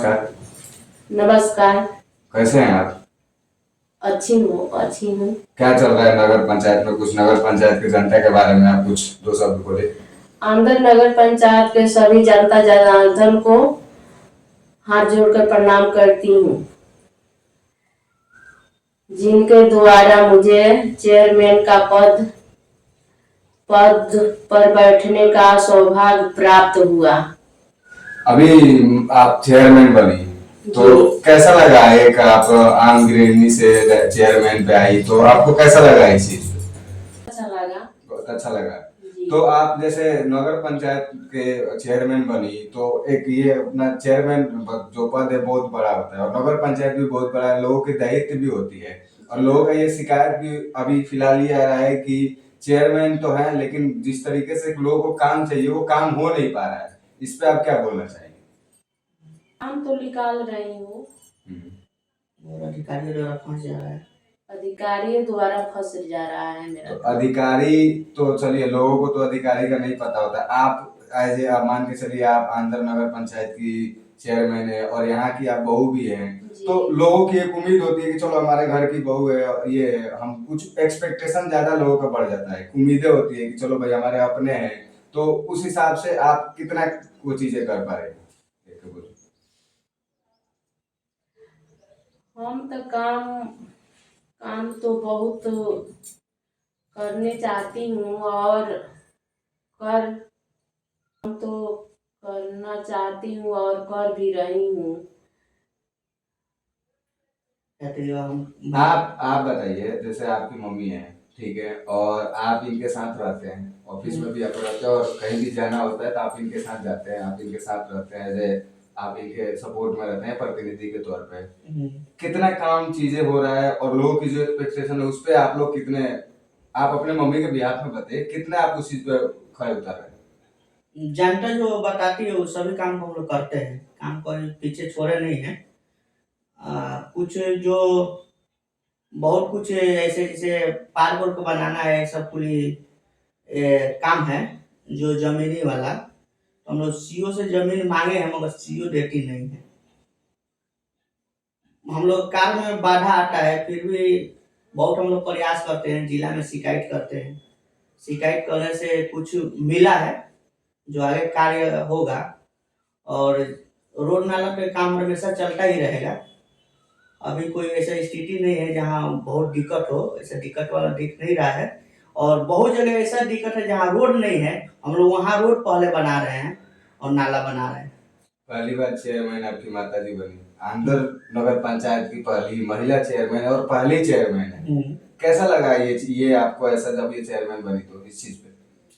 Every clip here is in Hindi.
नमस्कार। नमस्कार। कैसे हैं आप? अच्छी हूँ। क्या चल रहा है नगर पंचायत में? कुछ नगर पंचायत की जनता के बारे में आप कुछ दो शब्द बोले। आमदर नगर पंचायत के सभी जनता जनार्दन को हाथ जोड़कर प्रणाम करती हूँ, जिनके द्वारा मुझे चेयरमैन का पद पर बैठने का सौभाग्य प्राप्त हुआ। अभी आप चेयरमैन बनी तो कैसा लगा? एक आप आम गृहिणी से चेयरमैन पे आई तो आपको कैसा लगा ये चीज? अच्छा लगा। बहुत अच्छा लगा। तो आप जैसे नगर पंचायत के चेयरमैन बनी तो एक ये अपना चेयरमैन जो पद है बहुत बड़ा होता है और नगर पंचायत भी बहुत बड़ा है, लोगों की दायित्व भी होती है और लोगों का ये शिकायत भी अभी फिलहाल ये आ रहा है कि चेयरमैन तो है लेकिन जिस तरीके से लोगों को काम चाहिए वो काम हो नहीं पा रहा है। इस पे आप क्या बोलना चाहेंगे? काम तो निकाल रही हूँ और अधिकारियों द्वारा फंस जा रहा है। अधिकारियों द्वारा फंस जा रहा है मेरा। तो अधिकारी तो चलिए, लोगों को तो अधिकारी का नहीं पता होता। आप एज ए मान के चलिए आप आंध्र नगर पंचायत की चेयरमैन है और यहाँ की आप बहू भी हैं, तो लोगों की एक उम्मीद होती है कि चलो हमारे घर की बहू है और ये है, हम कुछ एक्सपेक्टेशन ज्यादा लोगों का बढ़ जाता है, उम्मीदें होती है कि चलो भाई हमारे अपने हैं, तो उस हिसाब से आप कितना वो चीजें कर पा रहे हैं? हम तो काम तो बहुत करने चाहती हूँ और करना चाहती हूँ और कर भी रही हूँ। आप बताइए, जैसे आपकी मम्मी है, ठीक है, और आप इनके साथ रहते हैं, ऑफिस में भी आप रहते हैं और कहीं भी जाना होता है तो आप इनके साथ जाते हैं, आप इनके साथ रहते हैं, जैसे आप इनके सपोर्ट में रहते हैं प्रतिनिधि के तौर पे। कितना काम चीजें हो रहा है और लोगों की जो एक्सपेक्टेशन है उस पे आप लोग कितने, आप अपने मम्मी के बिहाफ में बताइए कितना आप उस चीज पे खड़े उतर रहे हैं? जनता जो बताती है वो सभी काम हम लोग करते हैं, काम को पीछे छोड़े नहीं है। कुछ जो बहुत कुछ ऐसे जैसे पार्क वार्क बनाना है, सब पूरी काम है जो जमीनी वाला, तो हम लोग सीओ से जमीन मांगे हैं मगर सीओ देती नहीं है। हम लोग कार्य में बाधा आता है, फिर भी बहुत हम लोग प्रयास करते हैं, जिला में शिकायत करते हैं। शिकायत करने से कुछ मिला है जो आगे कार्य होगा और रोड नाला पे काम हमेशा चलता ही रहेगा। अभी कोई ऐसा स्थिति नहीं है जहाँ बहुत दिक्कत हो, ऐसा दिक्कत वाला दिख नहीं रहा है। और बहुत जगह ऐसा दिक्कत है जहाँ रोड नहीं है, हम लोग वहाँ रोड पहले बना रहे हैं और नाला बना रहे हैं। पहली बार चेयरमैन आपकी माता जी बनी, आंध्र नगर पंचायत की पहली महिला चेयरमैन है और पहली चेयरमैन है। कैसा लगा ये आपको ऐसा जब ये चेयरमैन बनी तो इस चीज पे?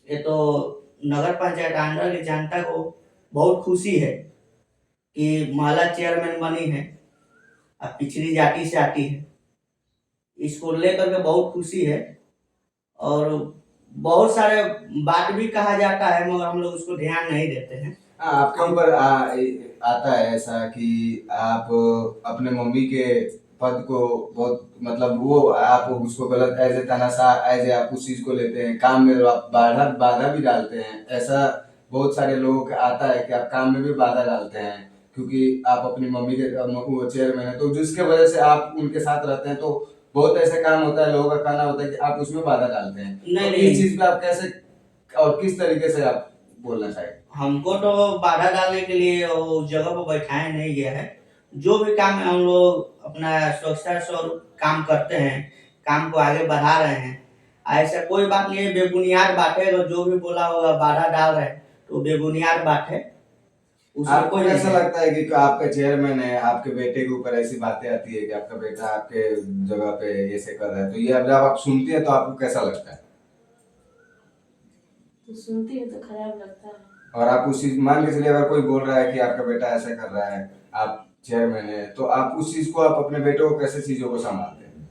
ये तो नगर पंचायत आंध्र की जनता को बहुत खुशी है कि महिला चेयरमैन बनी है और पिछड़ी जाति से आती है, इसको लेकर के बहुत खुशी है। और बहुत सारे बात भी कहा जाता है मगर हम लोग उसको ध्यान नहीं देते हैं। आपके ऊपर आता है ऐसा कि आप अपने मम्मी के पद को बहुत मतलब वो आप उसको गलत एज ए तनाशा एज ए आप उस चीज को लेते हैं, काम में आप बाधा भी डालते हैं, ऐसा बहुत सारे लोगों का आता है कि आप काम में भी बाधा डालते हैं क्योंकि आप अपनी मम्मी के चेयरमैन है, तो जिसके वजह से आप उनके साथ रहते हैं, तो बहुत ऐसे काम होता है, लोगों का कहना होता है कि आप उसमें बाधा डालते हैं। नहीं, तो इस चीज पे आप कैसे और किस तरीके से आप बोलना चाहिए? हमको तो बाधा डालने के लिए वो जगह पर बैठाया नहीं गया है। जो भी काम है हम लोग अपना स्वच्छता स्वरूप काम करते हैं, काम को आगे बढ़ा रहे हैं। ऐसा कोई बात नहीं है, बेबुनियाद बात है, जो भी बोला होगा बाधा डाल रहे हैं तो बेबुनियाद बात है। आपको कैसा लगता है कि आपका चेयरमैन है, आपके बेटे के ऊपर ऐसी बातें आती है कि आपका बेटा आपके जगह पे ऐसे कर रहा है, तो ये जब आप सुनती है तो आपको कैसा लगता है? तो सुनती है तो खराब लगता है। और आप उस चीज मान के चलिए, अगर कोई बोल रहा है कि आपका बेटा ऐसा कर रहा है, आप चेयरमैन है, तो आप उस चीज को आप अपने बेटे को कैसे चीजों को संभालते हैं?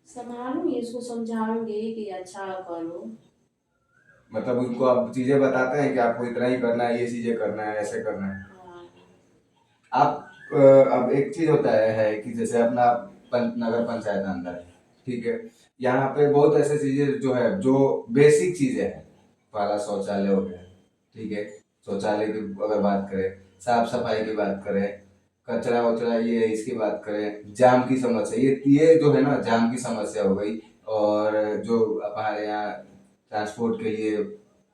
संभालूंगी, इसको समझाऊंगी कि अच्छा करो। मतलब उनको आप चीजें बताते हैं कि आपको इतना ही करना है, ये चीजें करना है, ऐसे करना है। आप अब एक चीज होता है कि जैसे अपना नगर पंचायत अंदर है, ठीक है, यहाँ पे बहुत ऐसे चीजें जो है जो बेसिक चीजें हैं, पहला शौचालय हो गया, ठीक है, शौचालय की अगर बात करें साफ सफाई की बात करें, कचरा वचरा ये है इसकी बात करें, जाम की समस्या, ये जो है ना जाम की समस्या हो गई, और जो हमारे यहाँ ट्रांसपोर्ट के लिए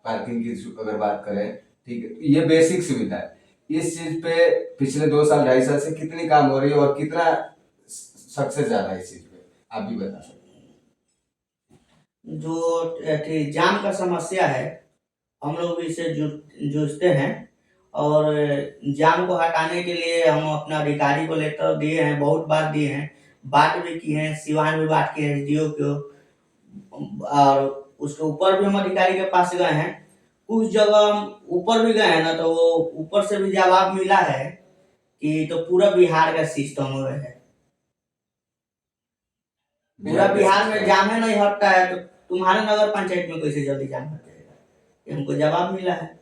पार्किंग की अगर बात करें, ठीक है, ये बेसिक सुविधा है। इस चीज पे पिछले 2 साल 2.5 साल से कितनी काम हो रही है और कितना सक्सेस जा रहा है इस चीज पे, आप भी बता सकते जो जाम का समस्या है, हम लोग भी इससे जूझते हैं, और जाम को हटाने के लिए हम अपना अधिकारी को लेटर दिए हैं, बहुत बार दिए हैं, बात भी की है, सिवान भी बात किए हैं एसडीओ को, और उसके ऊपर भी हम अधिकारी के पास गए हैं। कुछ जगह हम ऊपर भी गए हैं ना, तो वो ऊपर से भी जवाब मिला है कि तो पूरा बिहार का सिस्टम है, पूरा बिहार में जाम है नहीं हटता है, तो तुम्हारे नगर पंचायत में कैसे जल्दी जाम हट जाएगा, ये हमको जवाब मिला है।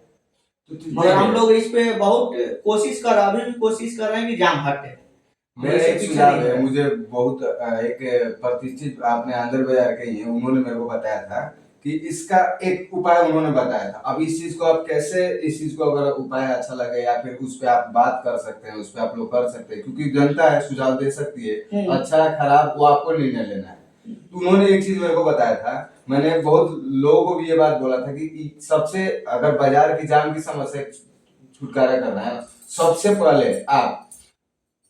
मगर हम लोग इस पे बहुत कोशिश कर रहे हैं, अभी भी कोशिश कर रहे हैं कि जाम हटे। मेरा एक सुझाव है, मुझे बहुत एक प्रतिष्ठित आपने आंध्र बाजार के ही हैं, उन्होंने मेरे को बताया था कि इसका एक उपाय उन्होंने बताया था। अब इस चीज को आप कैसे, इस चीज को अगर उपाय अच्छा लगे या फिर उस पे आप बात कर सकते हैं, उस पे आप लोग कर सकते हैं, क्योंकि जनता है सुझाव दे सकती है, अच्छा खराब वो आपको निर्णय लेना है। तो उन्होंने एक चीज मेरे को बताया था, मैंने बहुत लोगों को भी ये बात बोला था कि सबसे अगर बाजार की जाम की समस्या छुटकारा करना है, सबसे पहले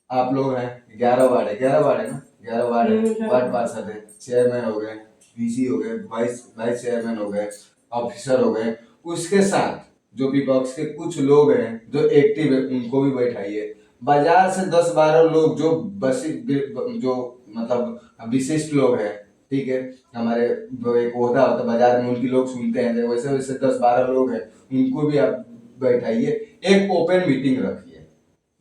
आप लोग हैं 11 वार्ड है, 11 वार्ड है ना, 11 वार्ड है, वार्ड पार्षद है, चेयरमैन हो गए, वीसी हो गए, वाइस चेयरमैन हो गए, ऑफिसर हो गए, उसके साथ जो विपक्ष के कुछ लोग हैं जो एक्टिव है उनको भी बैठाइए। बाजार से 10-12 लोग जो जो मतलब विशिष्ट लोग हैं, ठीक है, हमारे जो एक ओहदा होता है बाजार में, उनकी लोग सुनते हैं, वैसे वैसे 10-12 लोग हैं उनको भी आप बैठाइए, एक ओपन मीटिंग रखिए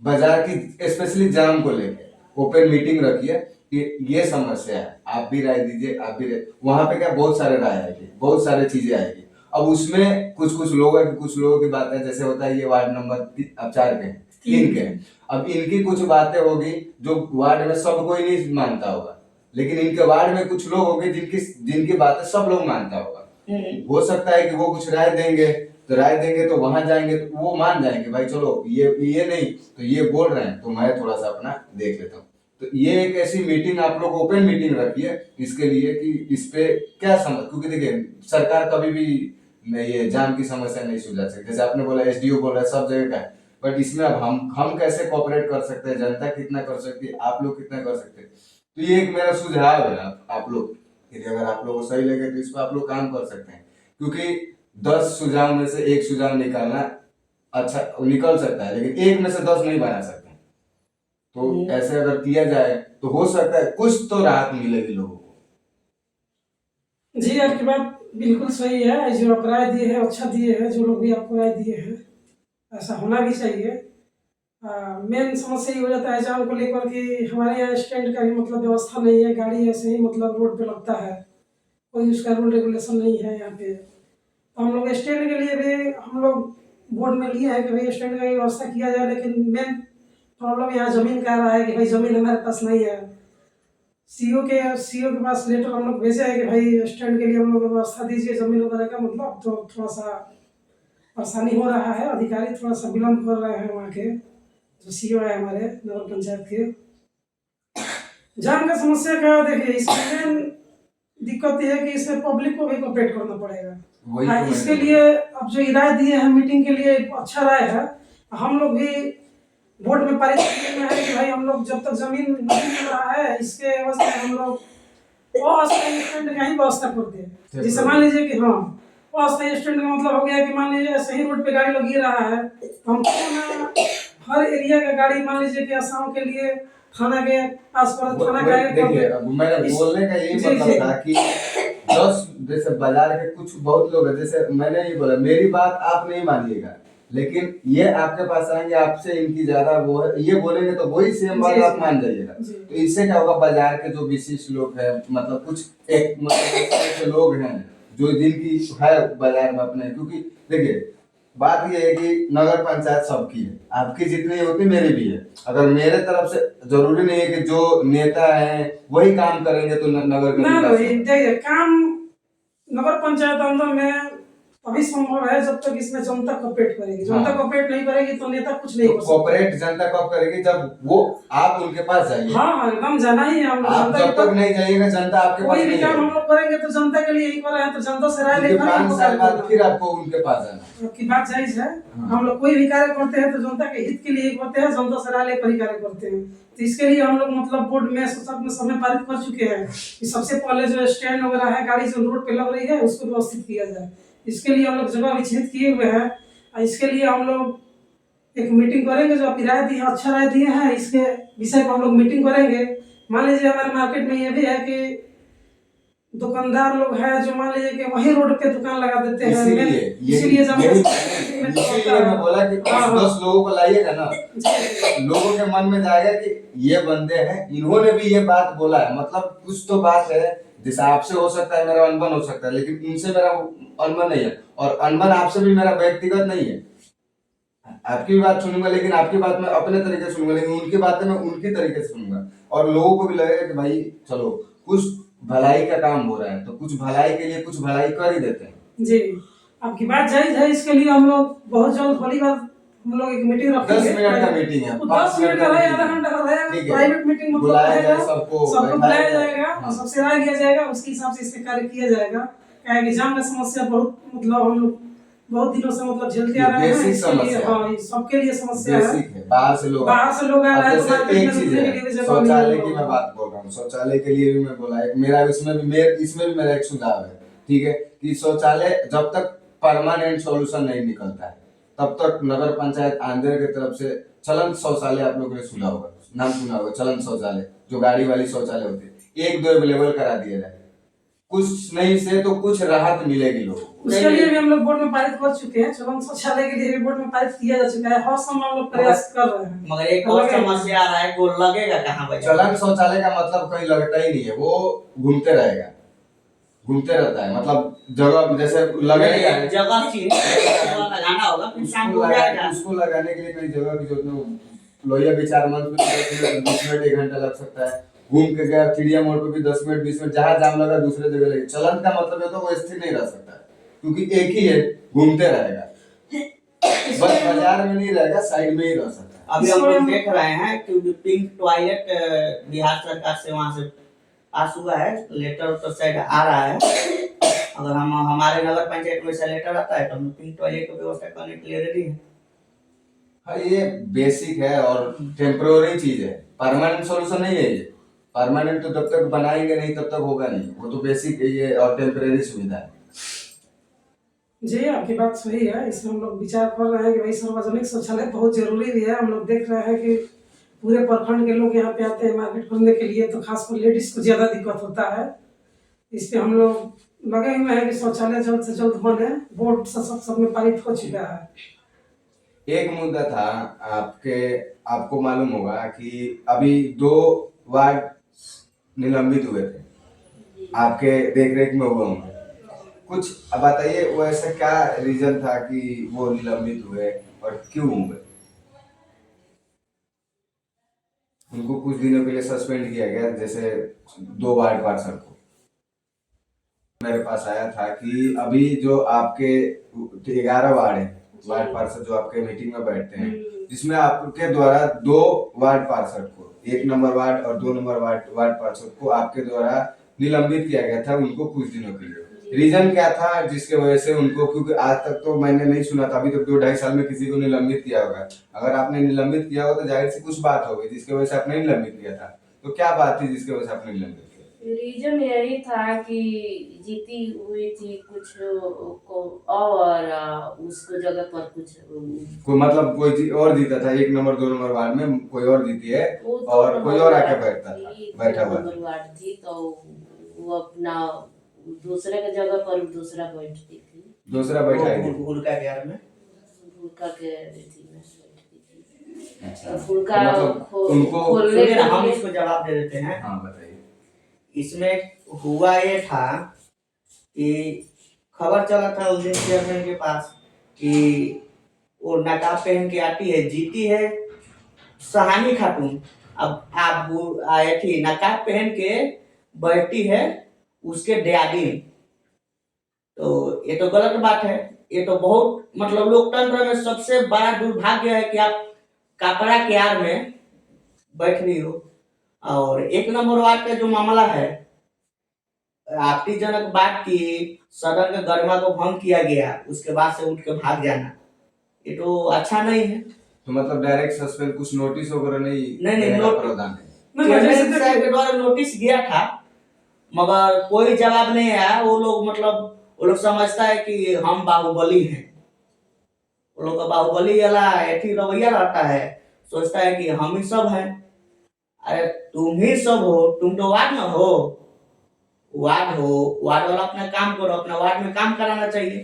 बाजार की, स्पेशली जाम को लेकर ओपन मीटिंग रखिए कि ये समस्या है, आप भी राय दीजिए, आप भी वहां पे क्या बहुत सारे राय आएगी, बहुत सारी चीजें आएगी। अब उसमें कुछ कुछ लोग है, कुछ लोगों की बातें, जैसे होता है ये वार्ड नंबर 4 के 3 के, अब इनकी कुछ बातें होगी जो वार्ड में सब कोई नहीं मानता होगा, लेकिन इनके वार्ड में कुछ लोग होंगे जिनकी बातें सब लोग मानता होगा। हो सकता है कि वो कुछ राय देंगे, तो राय देंगे तो वहां जाएंगे तो वो मान जाएंगे, भाई चलो ये नहीं तो ये बोल रहे हैं तो मैं थोड़ा सा अपना देख लेता हूँ। तो ये एक ऐसी मीटिंग आप लोग ओपन मीटिंग रखिए इसके लिए कि इस पे क्या समझ, क्योंकि देखिए सरकार कभी भी ये जाम की समस्या नहीं सुलझा सकती, जैसे आपने बोला एसडीओ बोल रहा है सब जगह का है, बट इसमें अब हम कैसे कोऑपरेट कर सकते हैं, जनता कितना कर सकती है, आप लोग कितना कर सकते हैं। तो ये एक मेरा सुझाव है आप लोग, अगर आप लोग को सही लगे तो इस पर आप लोग काम कर सकते हैं, क्योंकि 10 सुझाव में से एक सुझाव निकालना अच्छा निकल सकता है, लेकिन एक में से 10 नहीं बना सकते। तो ऐसे अगर किया जाए तो हो सकता है कुछ तो राहत मिलेगी लोगों को। जी, आपकी बात बिल्कुल सही है, जो आप राय दिए हैं अच्छा दिए हैं, जो लोग भी आपको राय दिए हैं ऐसा होना भी चाहिए। मेन समस्या ये हो जाता है जाम को लेकर कि हमारे यहाँ स्टैंड का भी मतलब व्यवस्था नहीं है, गाड़ी ऐसे ही मतलब रोड पे लगता है, कोई उसका रूल रेगुलेशन नहीं है यहाँ पे। तो हम लोग स्टैंड के लिए भी हम लोग बोर्ड में लिए हैं कि भाई स्टैंड का व्यवस्था किया जाए, लेकिन मेन प्रॉब्लम यहाँ ज़मीन का रहा है कि भाई ज़मीन हमारे पास नहीं है। सीओ के पास लेटर हम लोग भेजे है कि भाई स्टैंड के लिए हम लोग व्यवस्था दीजिए ज़मीन वगैरह का, मतलब तो थोड़ा सा परेशानी हो रहा है, अधिकारी थोड़ा सा विलम्ब कर रहे हैं वहाँ के जो सीओ है हमारे नगर पंचायत के। जाम का समस्या का देखिए इसमें दिक्कत यह है कि इसमें पब्लिक को भी कोऑपरेट करना पड़ेगा। हाँ, इसके लिए अब जो राय दिए हैं मीटिंग के लिए अच्छा राय है, हम लोग भी बोर्ड में पारित में है कि भाई हम लोग जब तक जमीन नहीं मिल रहा है इसके अवस्था में हम लोग अस्थायी स्टैंड का ही व्यवस्था करते हैं। जैसे मान लीजिए कि हाँ अस्थायी स्टैंड का मतलब हो गया कि मान लीजिए सही रोड पे गाड़ी लगी रहा है, हम हर एरिया का गाड़ी मान लीजिए कि आसाम के लिए थाना के आस पास थाना का देखिए अब मेरा बोलने का यही मतलब था कि 10 जैसे बाजार के कुछ बहुत लोग हैं, जैसे मैंने ये बोला मेरी बात आप नहीं मानिएगा, लेकिन ये आपके पास आएंगे आपसे इनकी ज्यादा वो है, ये बोलेंगे तो वही सेम बात आप मान जाइएगा। तो इससे क्या होगा, बाजार के जो विशिष्ट लोग हैं, मतलब कुछ एक मतलब ऐसे लोग हैं जो जिनकी है बाजार में अपने, क्योंकि देखिए बात ये है कि नगर पंचायत सबकी है, आपकी जितनी होती मेरी भी है। अगर मेरे तरफ से जरूरी नहीं है कि जो नेता है वही काम करेंगे तो नगर का देखिए काम नगर पंचायत अंदर में तभी संभव है जब तक इसमें जनता कोऑपरेट करेगी। जनता हाँ। कोऑपरेट नहीं करेगी तो नेता कुछ नहीं तो कर सकता। कोऑपरेट जनता कब करेगी? जब वो आप उनके पास जाइए। हाँ हाँ, एकदम जाना ही है हम लोग आप जनता जब के तक पास। नहीं जाइएगा जनता आपके पास कोई भी नहीं काम हम आएगी। लोग करेंगे तो जनता के लिए ही कर रहे हैं, तो जनता से राय क्योंकि लेकर ही 5 हमको साल काम बाद करना फिर है। आपको उनके पास जाना है। आपकी बात जायज है। हाँ। हम लोग कोई भी कार्य करते हैं तो जनता के हित के लिए ही करते हैं, जनता से राय लेकर ही कार्य करते हैं। तो इसके लिए हम लोग मतलब बोर्ड में सब में समय पारित कर चुके हैं कि सबसे पहले जो स्टैंड वगैरह है गाड़ी जो रोड पे लग रही है उसको व्यवस्थित किया जाए। इसके लिए हम लोग जगह विच्छेद किए हुए हैं और इसके लिए हम लोग एक मीटिंग करेंगे। जो आपकी राय दी है, अच्छा राय दिए हैं, इसके विषय पर हम लोग मीटिंग करेंगे। मान लीजिए हमारे मार्केट में ये भी है कि दुकानदार लोग हैं जो मान लीजिए कि वही रोड पे दुकान लगा देते हैं। इसीलिए जब इसीलिए मैं बोला कि 10 लोगों को लाइएगा ना, लोगों के मन में जाएगा कि ये बंदे हैं, इन्होंने भी ये बात बोला है, मतलब कुछ तो बात है। जैसे आपसे हो सकता है मेरा अनबन हो सकता है, लेकिन उनसे मेरा अनबन नहीं है, और अनबन आपसे भी मेरा व्यक्तिगत नहीं है। आपकी भी बात सुनूंगा, लेकिन आपकी बात मैं अपने तरीके से सुनूंगा, लेकिन उनकी बातें मैं उनकी तरीके से सुनूंगा। और लोगों को भी लगेगा कि भाई चलो कुछ भलाई का काम हो रहा है, तो कुछ भलाई के लिए कुछ भलाई कर ही देते हैं। जी, आपकी बात जायज है। इसके लिए हम लोग बहुत जल्द पहली बार हम लोग एक मीटिंग रखेंगे। 10 मिनट का मीटिंग है, 10 मिनट का है, आधा घंटा का है। प्राइवेट मीटिंग मतलब बुलाया रहेगा, जाए सबको बुलाया जाएगा, हाँ। सबसे राय लिया जाएगा, उसके हिसाब से इस पे कार्य किया जाएगा। क्या है कि जाम का समस्या बहुत मतलब हम लोग बहुत दिनों से मतलब झेलते आ रहे हैं। इसके लिए हाँ, सबके लिए समस्या है। बाहर से लोग आ रहे हैं तो मार्केट में रुकने के लिए भी जगह नहीं है। शौचालय की मैं बात बोल रहा हूँ, शौचालय के लिए भी मैं बोला है मेरा, इसमें भी मेरा एक सुझाव है, ठीक है, कि शौचालय जब तक परमानेंट सॉल्यूशन नहीं निकलता है तब तक नगर पंचायत आंध्र की तरफ से चलन शौचालय, आप लोगों ने सुना होगा, नाम सुना होगा, चलन शौचालय, जो गाड़ी वाली शौचालय होते हैं, 1-2 अवेलेबल करा दिया जाए। कुछ नहीं से तो कुछ राहत मिलेगी लोगों को। उसके लिए भी हम लोग बोर्ड में पारित कर चुके हैं। चलन शौचालय के लिए भी बोर्ड में पारित किया जा चुका है। हर समय हम लोग प्रयास कर रहे हैं। मगर एक और समस्या आ रहा है, वो लगेगा कहाँ भाई? चलन शौचालय का मतलब कहीं लगता ही नहीं है, वो घूमते रहेगा, घूमते रहता है, मतलब जगह जैसे लगेगा, जगह लगाना होगा, फिर शाम को जाएगा। उसको लगाने के लिए कहीं जगह की जरूरत नहीं। लोहिया के 4 मंथ में 20 मिनट 1 घंटा लग सकता है। घूम के गया चिड़िया मोड़ पे भी 10 मिनट 20 मिनट, जहाँ जाम लगा दूसरे जगह लगे। चलन का मतलब है तो वो स्थिर नहीं रह सकता है, क्योंकि एक ही है, घूमते रहेगा, बस बाजार में नहीं रहेगा, साइड में ही रह सकता है। अभी हम लोग देख रहे हैं कि पिंक टॉयलेट बिहार सरकार से वहां से पास हुआ है, लेटर तो शायद आ रहा है। अगर हम हमारे नगर पंचायत में से लेटर आता है तो हम पिंक टॉयलेट की व्यवस्था करने के लिए रेडी है। हाँ, ये बेसिक है और टेम्पररी चीज है, परमानेंट सॉल्यूशन नहीं है ये। परमानेंट तो जब तक बनाएंगे नहीं तब तक होगा नहीं, वो तो बेसिक ये और टेम्पररी सुविधा है। जी, आपकी बात सही है। इसमें हम लोग विचार कर रहे हैं कि भाई सार्वजनिक शौचालय बहुत जरूरी भी है। हम लोग देख रहे हैं कि पूरे प्रखंड के लोग यहाँ पे आते हैं मार्केट करने के लिए, तो खासकर लेडीज को ज्यादा दिक्कत होता है। इस पे हम लोग लगे हुए हैं कि शौचालय जल्द से जल्द बने। बोर्ड सब में पारित हो चुका है। एक मुद्दा था आपको मालूम होगा कि अभी 2 वार्ड निलंबित हुए थे, आपके देख रेख में हुए होंगे। कुछ अब बताइए वो ऐसा क्या रीजन था कि वो निलंबित हुए और क्यों हुए? उनको कुछ दिनों के लिए सस्पेंड किया गया, जैसे 2 वार्ड पार्षद को। मेरे पास आया था कि अभी जो आपके 11 वार्ड है, वार्ड पार्षद जो आपके मीटिंग में बैठते हैं, जिसमें आपके द्वारा 2 वार्ड पार्षद को, 1 नंबर वार्ड और 2 नंबर वार्ड पार्षद को आपके द्वारा निलंबित किया गया था उनको कुछ दिनों के लिए। रीजन क्या था जिसके वजह से उनको? क्योंकि आज तक तो मैंने नहीं सुना था, अभी तक 2-2.5 साल में किसी को निलंबित किया होगा। अगर आपने निलंबित किया हो तो जाहिर सी कुछ बात होगी जिसकी वजह से आपने निलंबित किया था। तो क्या बात थी जिसकी वजह से आपने निलंबित किया? रीजन यही था कि जीती हुई थी कुछ को और उसको जगह पर कुछ कोई मतलब कोई और जीता था 1 नंबर 2 नंबर वार्ड में, कोई और जीती है और कोई और आके बैठा हुआ वार्ड थी, तो वो अपना दूसरे के जगह पर दूसरा बैठती थी, दूसरा बैठा है फुलका के यार में, फुलका के थी में बैठती थी। अच्छा, फुलका मतलब उनको खोलने के हम लिए इसको जवाब दे देते हैं। हाँ बताइए। इसमें हुआ ये था कि खबर चला था उस दिन चेयरमैन के पास कि वो नकाब पहन के आती है, जीती है सहानी खातून। अब आप आए थी नकाब पहन के बैठती है उसके डैडी, तो ये तो गलत बात है। ये तो बहुत मतलब लोकतंत्र में सबसे बड़ा दुर्भाग्य है कि आप कपड़ा के आड़ में बैठ रही हो। और 1 नंबर वार्ड का जो मामला है, आपत्तिजनक बात की सदन के गरिमा को भंग किया गया, उसके बाद से उठ के भाग जाना, ये तो अच्छा नहीं है। तो मतलब डायरेक्ट सस्पेंड, कुछ नोटिस वगैरह नहीं नहीं, देने का नोट- प्रावधान है? चेयरमैन साहब के द्वारा नोटिस गया था, मगर कोई जवाब नहीं आया। वो लोग समझता है कि हम बाहुबली हैं। वो लोग का बाहुबली वाला ऐसी रवैया रहता है, सोचता है कि हम ही सब हैं। अरे तुम ही सब हो, तुम तो वार्ड में हो। वार्ड वाला अपना काम करो, अपना वार्ड में काम कराना चाहिए।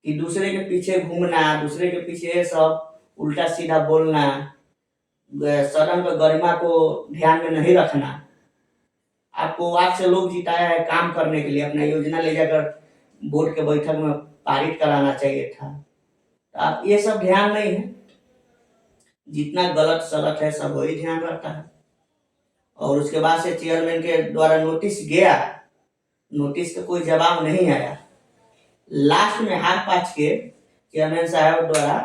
कि दूसरे के पीछे घूमना, दूसरे के पीछे ये सब उल्टा सीधा बोलना, सदन का गरिमा को ध्यान में नहीं रखना। आपको वार्ड से लोग जिताया है काम करने के लिए, अपना योजना ले जाकर बोर्ड के बैठक में पारित कराना चाहिए था। तो आप ये सब ध्यान नहीं है। जितना गलत सलत है सब वही ध्यान रहता है। और उसके बाद से चेयरमैन के द्वारा नोटिस गया, नोटिस का कोई जवाब नहीं आया। लास्ट में हाथ पाँच के चेयरमैन साहब द्वारा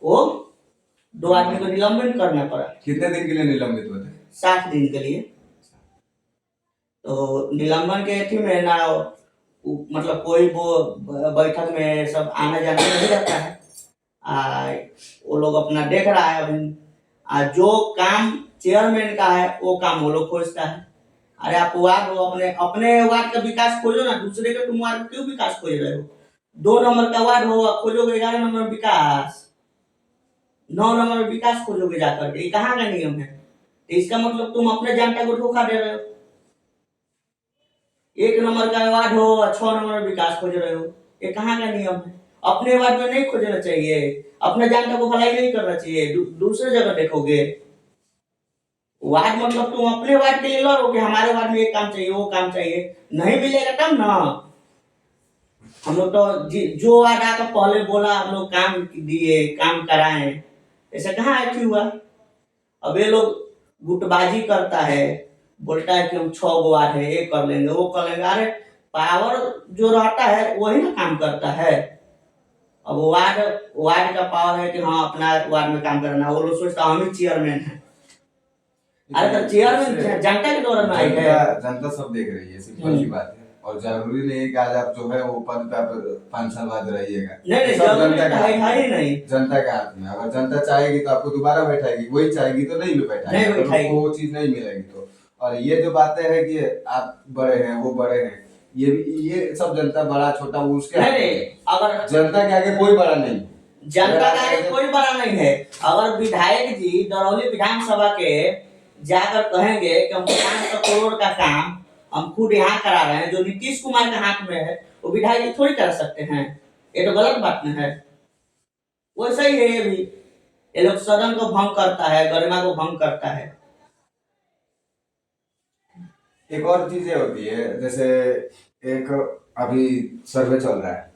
वो 2 आदमी को निलंबन करना पड़ा। कितने दिन के लिए निलंबित हुए थे? 7 दिन के लिए। तो निलंबन के थी में ना मतलब कोई वो बैठक में सब आना जाना नहीं रहता है। वो लोग अपना देख रहा है अभी। जो काम चेयरमैन का है वो काम वो लोग खोजता है। अरे आप वार्ड हो, अपने वार्ड का विकास खोजो ना, दूसरे का तुम वार्ड क्यों विकास खोज रहे हो? 2 नंबर का वार्ड हो, खोजोगे 11 नंबर विकास, 9 नंबर विकास खोजोगे जाकर के। ये कहाँ का नियम है? तो इसका मतलब तुम अपने जनता को धोखा दे रहे हो। 1 नंबर का वार्ड हो और 6 नंबर विकास खोज रहे हो, ये कहाँ का नियम है? अपने वार्ड में नहीं खोजना चाहिए, अपने जनता को भलाई नहीं करना चाहिए, दूसरे जगह देखोगे। वार्ड मतलब तुम अपने वार्ड के लिए लड़ो कि हमारे वार्ड में ये काम चाहिए, वो काम चाहिए, नहीं मिलेगा तब ना। हम लोग तो जो वार्ड आकर पहले बोला हम लोग काम दिए, काम कराए, ऐसा कहाँ अथी हुआ? अब ये लोग गुटबाजी करता है, बोलता है कि हम 6 गो वार्ड है, ये कर लेंगे, वो कर लेंगे। अरे पावर जो रहता है वही ना काम करता है। अब वार्ड का पावर है कि हाँ अपना वार्ड में काम करना, वो लोग सोचता हम ही चेयरमैन है। अरे तो चेयरमैन जनता के द्वारा आई है, जनता सब देख रही है, सिंपल सी बात है। और जरूरी नहीं है कि आज आप जो है वो पद पे आप 5 साल बाद रहिएगा। नहीं सब जरूरी जनता है का ही नहीं। जनता के हाथ में। अगर जनता चाहेगी तो आपको दोबारा बैठाएगी, वही चाहेगी तो नहीं भी बैठाएगी, नहीं बैठाएगी। वो चीज नहीं मिलेगी तो। और ये जो बातें हैं कि आप बड़े हैं, वो बड़े हैं, ये सब जनता बड़ा छोटा वो उसके नहीं, अगर जनता के आगे कोई बड़ा नहीं, जनता का आगे कोई बड़ा नहीं है। अगर विधायक जी दरौली विधानसभा के जाकर कहेंगे कि हम 500 करोड़ का काम हम खुद यहाँ करा रहे हैं, जो नीतीश कुमार के हाथ में है, वो विधायक जी थोड़ी कर सकते हैं। ये तो गलत बात नहीं है। वैसा ही है ये भी, ये लोग सदन को भंग करता है, गरिमा को भंग करता है। एक और चीजें होती है, जैसे एक अभी सर्वे चल रहा है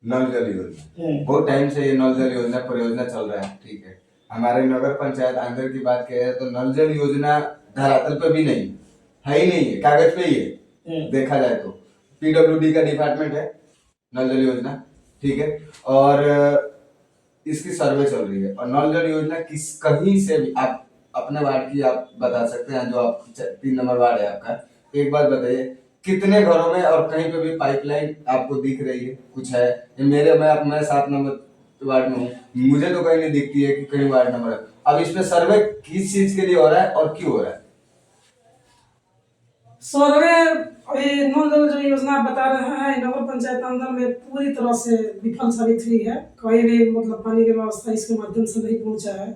नल जल योजना। बहुत टाइम से ये नल जल योजना परियोजना चल रहा है, ठीक है। हमारे नगर पंचायत अंदर की बात करें तो नल जल योजना धरातल पे भी नहीं है ही नहीं है, कागज पे ही है। देखा जाए तो पीडब्ल्यूडी का डिपार्टमेंट है नल जल योजना, ठीक है। और इसकी सर्वे चल रही है। और नल जल योजना कहीं से भी आप अपने वार्ड की आप बता सकते हैं, जो आप 3 नंबर वार्ड है आपका, एक बात बताइए कितने घरों में और कहीं पे भी पाइपलाइन आपको दिख रही है? कुछ है? मैं 7 नंबर वार्ड में हूँ, मुझे तो कहीं नहीं दिखती है कि कहीं वार्ड नंबर है। अब इस पे सर्वे किस चीज के लिए हो रहा है और क्यों हो रहा है? सर्वे अभी नल जल जो योजना आप बता रहे हैं, नगर पंचायत अंदर में पूरी तरह से विफल साबित हुई है। कहीं भी मतलब पानी की व्यवस्था इसके माध्यम से नहीं पहुंचा है।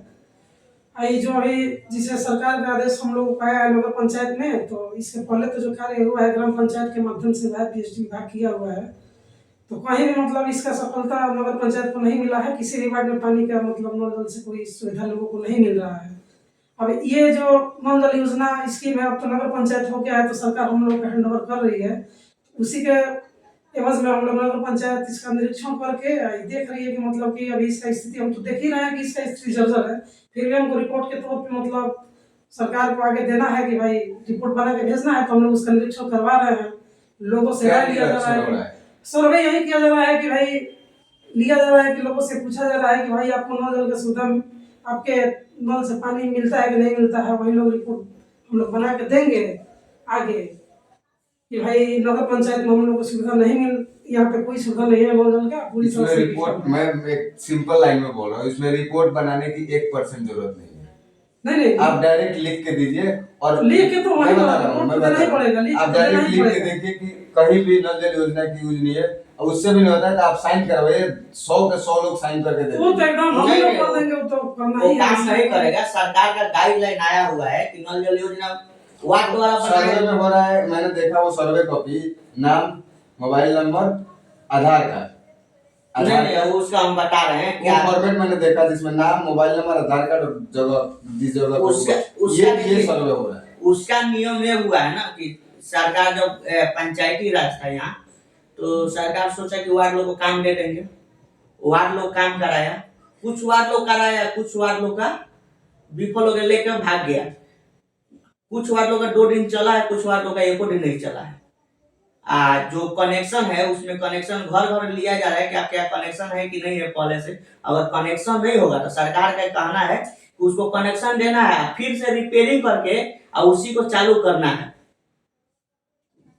आई जो अभी जिसे सरकार का आदेश हम लोग पाया है नगर पंचायत में, तो इसके पहले तो जो कार्य हुआ है ग्राम पंचायत के माध्यम से वह पीएचडी विभाग किया हुआ है, तो कहीं भी मतलब इसका सफलता नगर पंचायत को नहीं मिला है। किसी भी वार्ड में पानी का मतलब नल जल से कोई सुविधा लोगों को नहीं मिल रहा है। अब ये जो नल जल योजना स्कीम है, अब तो नगर पंचायत हो गया है, तो सरकार हम लोग का हैंड ओवर कर रही है। उसी के एवज में हम लोग नगर पंचायत इसका निरीक्षण करके देख रही है कि मतलब कि अभी इसका स्थिति हम तो देख ही रहे हैं कि इसका स्थिति जर्जर है। फिर भी हमको रिपोर्ट के तौर पे मतलब सरकार को आगे देना है कि भाई रिपोर्ट बना के भेजना है, तो हम लोग उसका निरीक्षण करवा रहे हैं, लोगों से राय लिया जा रहा है। सर्वे यही किया जा रहा है कि भाई लिया जा रहा है कि लोगों से पूछा जा रहा है कि भाई आपको नल जल की सुविधा आपके नल से पानी मिलता है कि नहीं मिलता है। वही लोग रिपोर्ट हम लोग बना के देंगे आगे कि भाई नगर पंचायत में हम लोग को सुविधा नहीं मिल, यहाँ पे कोई सुविधा नहीं है नल जल का पूरी तरह इसमें से रिपोर्ट मैं एक सिंपल लाइन में बोल रहा हूँ, इसमें रिपोर्ट बनाने की 1% जरूरत नहीं है। नहीं आप डायरेक्ट लिख के दीजिए और लिख के तो मैं बता रहा हूँ, मैं बता रहा हूँ, आप डायरेक्ट लिख के देखिए कि कहीं भी नल जल योजना की यूज नहीं है और उससे भी नहीं होता है तो आप साइन करवाइए, 100 के 100 लोग साइन करके दे वो तो देंगे। एकदम हम लोग कर देंगे, वो तो करना वो ही है। काम नहीं करेगा। सरकार का गाइडलाइन आया हुआ है कि नल जल योजना वार्ड द्वारा सर्वे में हो रहा है, मैंने देखा वो सर्वे कॉपी, नाम, मोबाइल नंबर, आधार कार्ड, नहीं, उसका हम बता रहे हैं वो क्या फॉर्मेट मैंने देखा जिसमें नाम, मोबाइल नंबर, आधार कार्ड और जगह, जिस जगह ये सर्वे हो रहा है। उसका नियम ये हुआ है ना कि सरकार जब पंचायती राज था यहाँ, तो सरकार सोचा कि वार्ड लोग को काम दे देंगे। वार्ड लोग काम कराया, कुछ वार्ड लोग कराया, कुछ वार्ड लोग का विफल हो गया, लेकर भाग गया। कुछ वार्ड लोग का 2 दिन चला है, कुछ वार्ड लोग का 1 दिन नहीं चला है। जो कनेक्शन है उसमें कनेक्शन घर घर लिया जा रहा है कि आप क्या कनेक्शन है कि नहीं है पहले से। अगर कनेक्शन नहीं होगा तो सरकार का कहना है कि उसको कनेक्शन देना है, फिर से रिपेयरिंग करके और उसी को चालू करना है।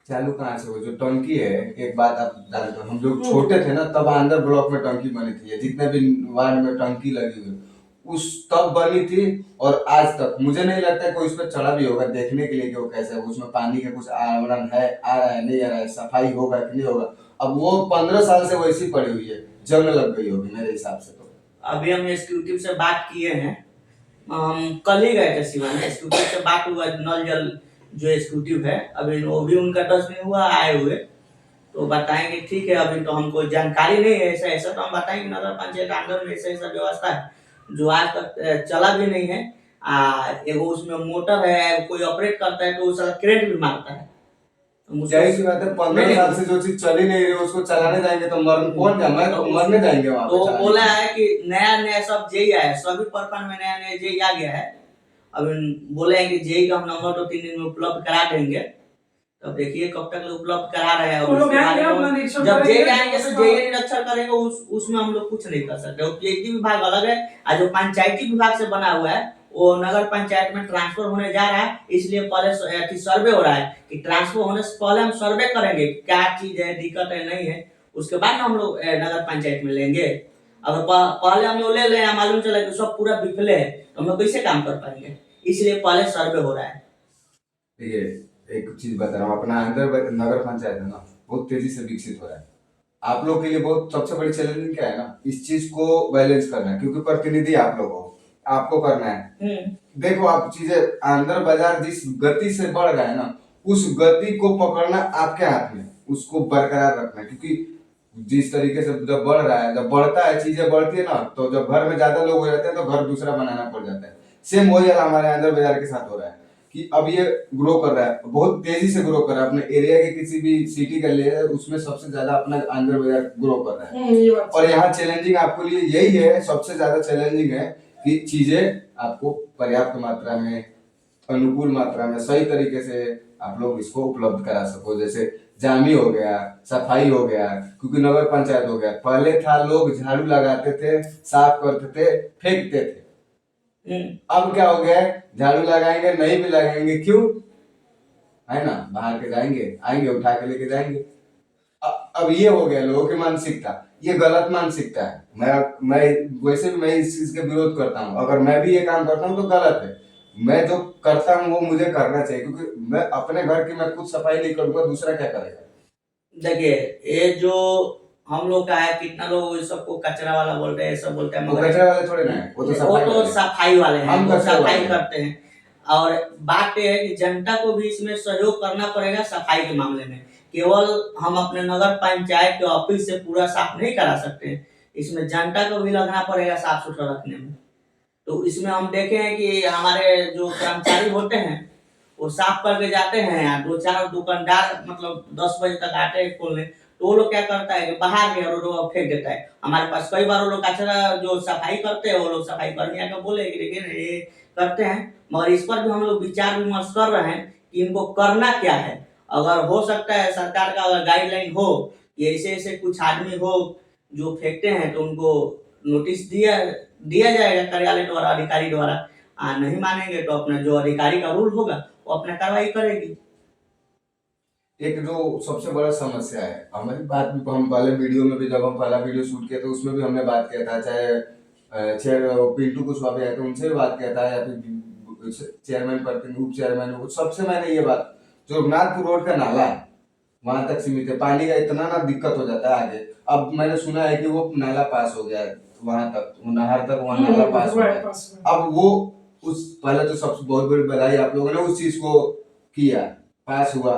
चालू कहाँ से हो, जो टंकी है, एक बात आप जानते हो, हम लोग छोटे थे ना तब अंदर ब्लॉक में टंकी बनी थी, जितने भी वार्ड में टंकी लगी हुई उस तब बनी थी और आज तक मुझे नहीं लगता कोई उस पर चढ़ा भी होगा देखने के लिए कि वो कैसा है, उसमें पानी का कुछ आवरण है, आ रहा है नहीं आ रहा है, सफाई होगा कि नहीं होगा। अब वो 15 साल से वैसी पड़ी हुई है, जंग लग गई होगी मेरे हिसाब से। तो अभी हम एग्जीक्यूटिव से बात किए हैं, हम कल ही गए थे सिवान, एग्जीक्यूटिव से बात हुआ, नल जल जो एग्जीक्यूटिव है अभी वो भी उनका टच नहीं हुआ, आए हुए तो बताएंगे ठीक है। अभी तो हमको जानकारी नहीं है ऐसा ऐसा, तो हम बताएंगे नगर पंचायत अंदर में ऐसा ऐसा व्यवस्था है जो आज तक चला भी नहीं है। एगो उसमें मोटर है, कोई ऑपरेट करता है तो उसका करंट भी मारता है। तो जाहिर सी बात है 15 साल से जो चीज चली नहीं रही उसको चलाने जाएंगे तो कौन जाए, तो मरने जाएंगे वहां तो पे। बोला है कि नया नया सब जेई आया है, सभी प्रखंड में नया नया जेई आ गया है। अभी बोले हैं कि जेई का हम नंबर तो 3 दिन में उपलब्ध करा देंगे, तब देखिए कब तक उपलब्ध करा रहे हैं। वो लोग आएंगे अपना निरीक्षण जब जेई करेंगे, आएंगे तो जेई निरीक्षण करेंगे, उसमें हम लोग कुछ नहीं कर सकते। वो पीएचडी विभाग अलग है और जो पंचायती विभाग से बना हुआ है वो नगर पंचायत में ट्रांसफर होने जा रहा है, इसलिए पहले सर्वे हो रहा है कि ट्रांसफर होने से पहले हम सर्वे करेंगे क्या चीज है, दिक्कत है नहीं है, उसके बाद हम लोग नगर पंचायत में लेंगे। अगर पहले हम लोग ले लें, मालूम चला कि सब पूरा विफले है तो हम लोग कैसे काम कर पाएंगे, इसलिए पहले सर्वे हो रहा है। देखिए एक चीज बता रहा हूँ, अपना अंदर नगर पंचायत है ना बहुत तेजी से विकसित हो रहा है। आप लोग के लिए बहुत सबसे बड़ी चैलेंजिंग क्या है ना, इस चीज को बैलेंस करना है, क्योंकि प्रतिनिधि आप लोग हो, आपको करना है। देखो आप चीजें अंदर बाजार जिस गति से बढ़ रहा है ना, उस गति को पकड़ना आपके हाथ में, उसको बरकरार रखना है। क्योंकि जिस तरीके से जब बढ़ रहा है, जब बढ़ता है, चीजें बढ़ती है ना, तो जब घर में ज्यादा लोग हो जाते हैं तो घर दूसरा बनाना पड़ जाता है। सेम वही हमारे अंदर बाजार के साथ हो रहा है कि अब ये ग्रो कर रहा है, बहुत तेजी से ग्रो कर रहा है। अपने एरिया के किसी भी सिटी का ले उसमें सबसे ज्यादा अपना अंदर बाजार ग्रो कर रहा है। और यहाँ चैलेंजिंग आपके लिए यही है, सबसे ज्यादा चैलेंजिंग है कि चीजें आपको पर्याप्त मात्रा में, अनुकूल मात्रा में, सही तरीके से आप लोग इसको उपलब्ध करा सको। जैसे जामी हो गया, सफाई हो गया, क्योंकि नगर पंचायत हो गया। पहले था लोग झाड़ू लगाते थे, साफ करते थे, फेंकते थे। अब क्या हो गया है, झाड़ू लगाएंगे नहीं भी लगाएंगे, क्यों है ना, बाहर के जाएंगे, आएंगे उठा के लेके जाएंगे। अब ये हो गया लोगों की मानसिकता, ये गलत मानसिकता है। मैं वैसे भी मैं इस चीज के विरोध करता हूँ। अगर मैं भी ये काम करता हूँ तो गलत है, मैं जो करता हूँ वो मुझे करना चाहिए, क्योंकि मैं अपने घर की मैं खुद सफाई नहीं करूंगा, दूसरा क्या करेगा। देखिए ये जो हम लोग का है, कितना लोग सबको कचरा वाला बोलते हैं, सब बोलते हैं, वो कचरा वाले थोड़े ना है, वो तो सफाई वाले हैं, हम सफाई करते हैं। और बात यह है कि जनता को भी इसमें सहयोग करना पड़ेगा सफाई के मामले में। केवल हम अपने नगर पंचायत के ऑफिस से पूरा साफ नहीं करा सकते, इसमें जनता को भी लगना पड़ेगा साफ सुथरा रखने में। तो इसमें हम देखे हैं कि हमारे जो कर्मचारी होते हैं वो साफ करके जाते हैं, 2-4 दुकानदार मतलब 10 बजे तक आते हैं खोलने, तो वो लोग क्या करता है कि बाहर के रोड फेंक देता है। हमारे पास कई बार वो लोग कचरा जो सफाई करते हैं, वो लोग सफाई कर्मी आकर बोले कि देखिए ये करते हैं, मगर इस पर भी हम लोग विचार विमर्श कर रहे हैं कि इनको करना क्या है। अगर हो सकता है सरकार का अगर गाइडलाइन हो कि ऐसे ऐसे कुछ आदमी हो जो फेंकते हैं तो उनको नोटिस दिया दिया जाएगा कार्यालय द्वारा, अधिकारी द्वारा। नहीं मानेंगे तो अपना जो अधिकारी का रूल होगा वो अपना कार्रवाई करेगी। एक जो सबसे बड़ा समस्या है, हमारी बात भी हम पहले वीडियो में भी, जब हम पहला वीडियो शूट किया तो उसमें भी हमने बात किया था, चाहे चेयर पिंटू कुशवाहा भी आए थे उनसे भी बात किया था, या फिर चेयरमैन पर उप चेयरमैन, सबसे मैंने ये बात, जो रघुनाथपुर रोड का नाला है वहां तक सीमित है, पानी का इतना ना दिक्कत हो जाता है आगे। अब मैंने सुना है कि वो नाला पास हो गया है, वहां तक नहर तक वहां नाला पास हो गया। अब वो उस पहले तो सबसे बहुत बड़ी बधाई आप लोगों ने उस चीज को किया, पास हुआ।